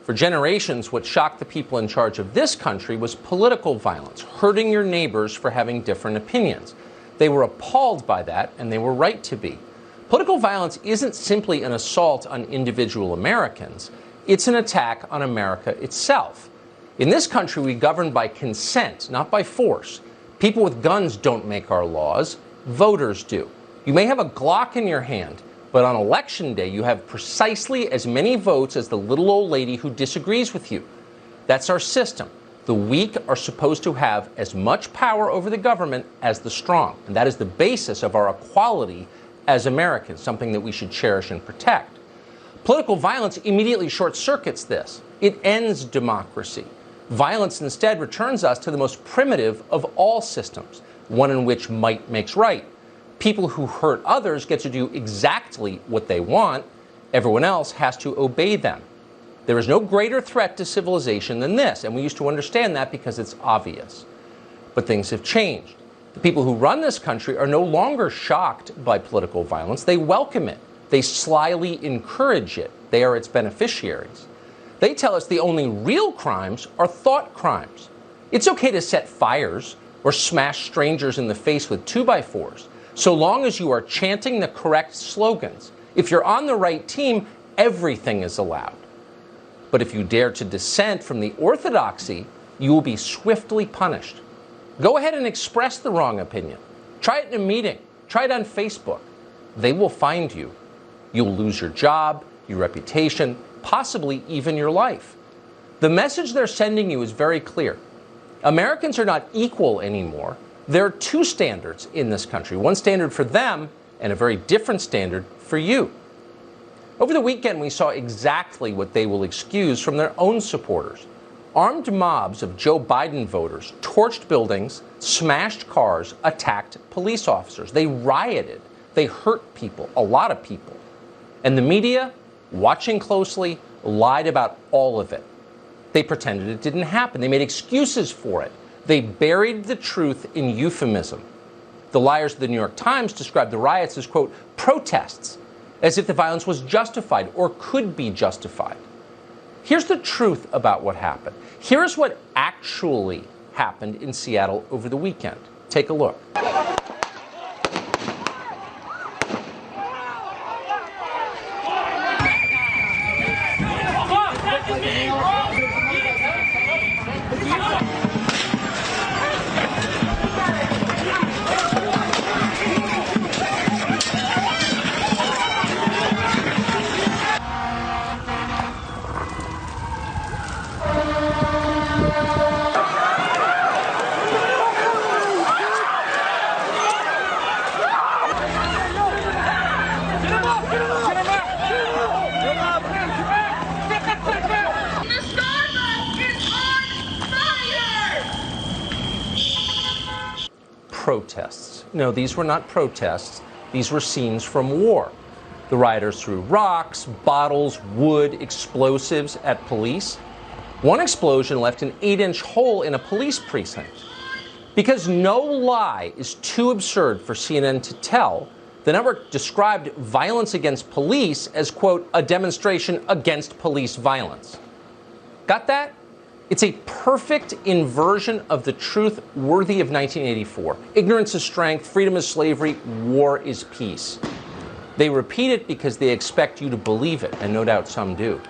For generations, what shocked the people in charge of this country was political violence, hurting your neighbors for having different opinions. They were appalled by that, and they were right to be. Political violence isn't simply an assault on individual Americans. It's an attack on America itself. In this country, we govern by consent, not by force. People with guns don't make our laws. Voters do. You may have a Glock in your hand, but on Election Day, you have precisely as many votes as the little old lady who disagrees with you. That's our system. The weak are supposed to have as much power over the government as the strong. And that is the basis of our equality as Americans, something that we should cherish and protect. Political violence immediately short-circuits this. It ends democracy. Violence instead returns us to the most primitive of all systems, one in which might makes right. People who hurt others get to do exactly what they want. Everyone else has to obey them. There is no greater threat to civilization than this, and we used to understand that because it's obvious. But things have changed. The people who run this country are no longer shocked by political violence. They welcome it. They slyly encourage it. They are its beneficiaries. They tell us the only real crimes are thought crimes. It's okay to set fires or smash strangers in the face with 2x4s. So long as you are chanting the correct slogans. If you're on the right team, everything is allowed. But if you dare to dissent from the orthodoxy, you will be swiftly punished. Go ahead and express the wrong opinion. Try it in a meeting. Try it on Facebook. They will find you. You'll lose your job, your reputation, possibly even your life. The message they're sending you is very clear. Americans are not equal anymore. There are two standards in this country, one standard for them and a very different standard for you. Over the weekend, we saw exactly what they will excuse from their own supporters. Armed mobs of Joe Biden voters torched buildings, smashed cars, attacked police officers. They rioted. They hurt people, a lot of people. And the media, watching closely, lied about all of it. They pretended it didn't happen. They made excuses for it. They buried the truth in euphemism. The liars of the New York Times described the riots as, quote, protests, as if the violence was justified or could be justified. Here's the truth about what happened. Here's what actually happened in Seattle over the weekend. Take a look. Protests. No, these were not protests. These were scenes from war. The rioters threw rocks, bottles, wood, explosives at police. One explosion left an 8-inch hole in a police precinct. Because no lie is too absurd for CNN to tell, the network described violence against police as, quote, a demonstration against police violence. Got that? It's a perfect inversion of the truth worthy of 1984. Ignorance is strength, freedom is slavery, war is peace. They repeat it because they expect you to believe it, and no doubt some do.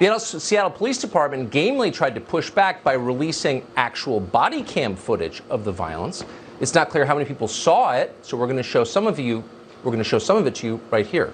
The Seattle Police Department gamely tried to push back by releasing actual body cam footage of the violence. It's not clear how many people saw it, so we're going to show some of it to you right here.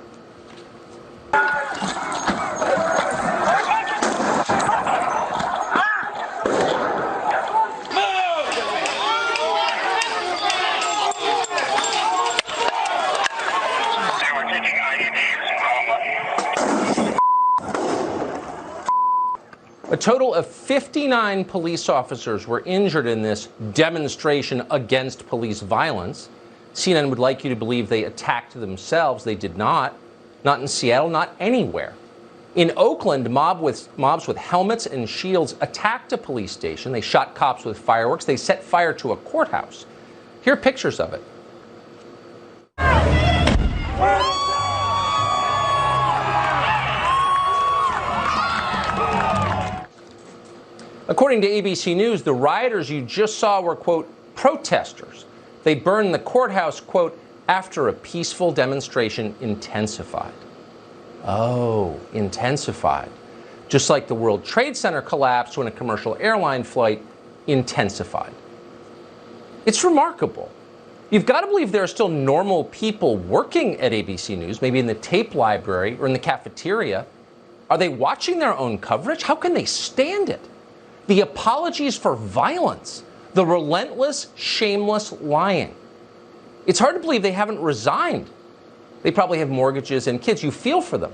A total of 59 police officers were injured in this demonstration against police violence. CNN would like you to believe they attacked themselves. They did not. Not in Seattle, not anywhere. In Oakland, mobs with helmets and shields attacked a police station. They shot cops with fireworks. They set fire to a courthouse. Here are pictures of it. According to ABC News, the rioters you just saw were, quote, protesters. They burned the courthouse, quote, after a peaceful demonstration intensified. Oh, intensified. Just like the World Trade Center collapsed when a commercial airline flight intensified. It's remarkable. You've got to believe there are still normal people working at ABC News, maybe in the tape library or in the cafeteria. Are they watching their own coverage? How can they stand it? The apologies for violence, the relentless, shameless lying. It's hard to believe they haven't resigned. They probably have mortgages and kids. You feel for them,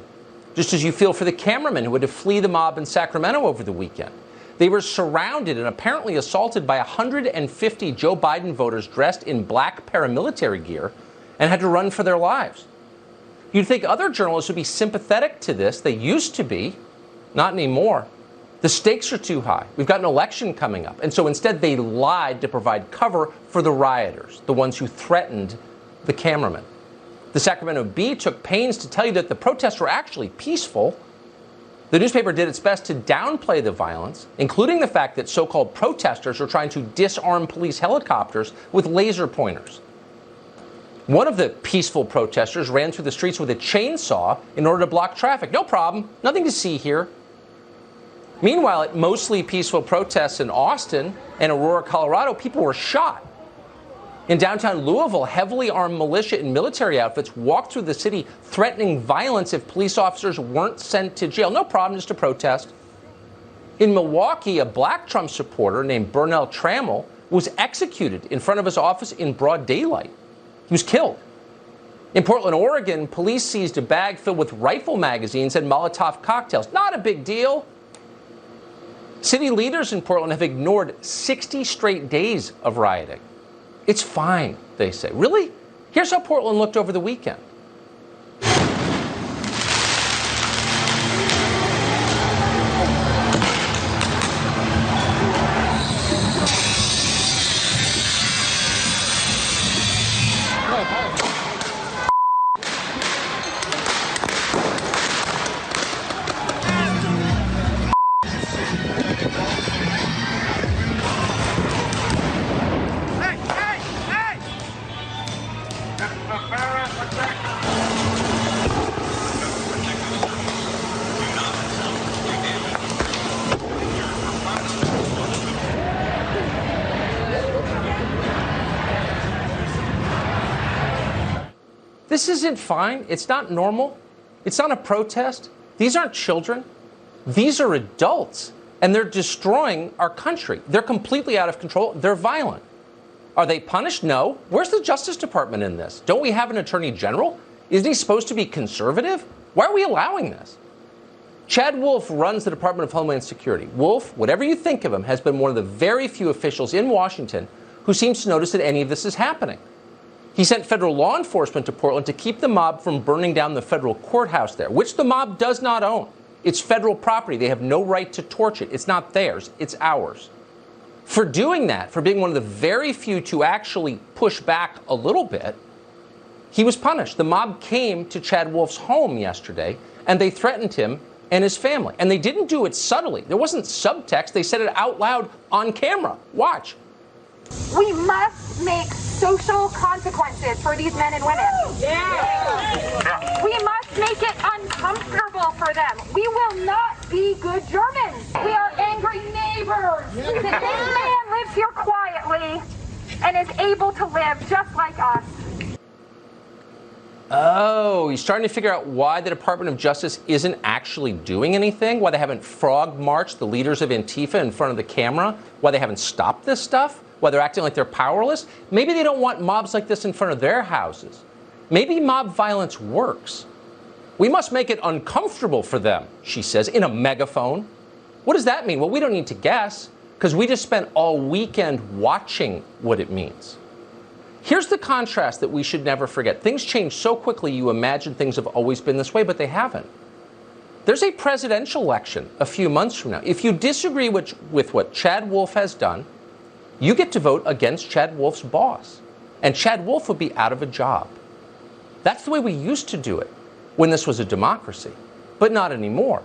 just as you feel for the cameramen who had to flee the mob in Sacramento over the weekend. They were surrounded and apparently assaulted by 150 Joe Biden voters dressed in black paramilitary gear and had to run for their lives. You'd think other journalists would be sympathetic to this. They used to be. Not anymore. The stakes are too high. We've got an election coming up. And so instead they lied to provide cover for the rioters, the ones who threatened the cameraman. The Sacramento Bee took pains to tell you that the protests were actually peaceful. The newspaper did its best to downplay the violence, including the fact that so-called protesters were trying to disarm police helicopters with laser pointers. One of the peaceful protesters ran through the streets with a chainsaw in order to block traffic. No problem. Nothing to see here. Meanwhile, at mostly peaceful protests in Austin and Aurora, Colorado, people were shot. In downtown Louisville, heavily armed militia in military outfits walked through the city threatening violence if police officers weren't sent to jail. No problem, just a protest. In Milwaukee, a black Trump supporter named Burnell Trammell was executed in front of his office in broad daylight. He was killed. In Portland, Oregon, police seized a bag filled with rifle magazines and Molotov cocktails. Not a big deal. City leaders in Portland have ignored 60 straight days of rioting. It's fine, they say. Really? Here's how Portland looked over the weekend. This isn't fine. It's not normal. It's not a protest. These aren't children. These are adults, and they're destroying our country. They're completely out of control. They're violent. Are they punished? No. Where's the Justice Department in this? Don't we have an Attorney General? Isn't he supposed to be conservative? Why are we allowing this? Chad Wolf runs the Department of Homeland Security. Wolf, whatever you think of him, has been one of the very few officials in Washington who seems to notice that any of this is happening. He sent federal law enforcement to Portland to keep the mob from burning down the federal courthouse there, which the mob does not own. It's federal property. They have no right to torch it. It's not theirs. It's ours. For doing that, for being one of the very few to actually push back a little bit, he was punished. The mob came to Chad Wolf's home yesterday, and they threatened him and his family. And they didn't do it subtly. There wasn't subtext. They said it out loud on camera. Watch. We must make social consequences for these men and women. Yeah. We must make it uncomfortable for them. We will not be good Germans. We are angry neighbors. Yeah. This man lives here quietly and is able to live just like us. Oh, he's starting to figure out why the Department of Justice isn't actually doing anything, why they haven't frog marched the leaders of Antifa in front of the camera, why they haven't stopped this stuff. Why they're acting like they're powerless. Maybe they don't want mobs like this in front of their houses. Maybe mob violence works. We must make it uncomfortable for them, she says, in a megaphone. What does that mean? Well, we don't need to guess, because we just spent all weekend watching what it means. Here's the contrast that we should never forget. Things change so quickly you imagine things have always been this way, but they haven't. There's a presidential election a few months from now. If you disagree with what Chad Wolf has done, you get to vote against Chad Wolf's boss, and Chad Wolf would be out of a job. That's the way we used to do it when this was a democracy, but not anymore.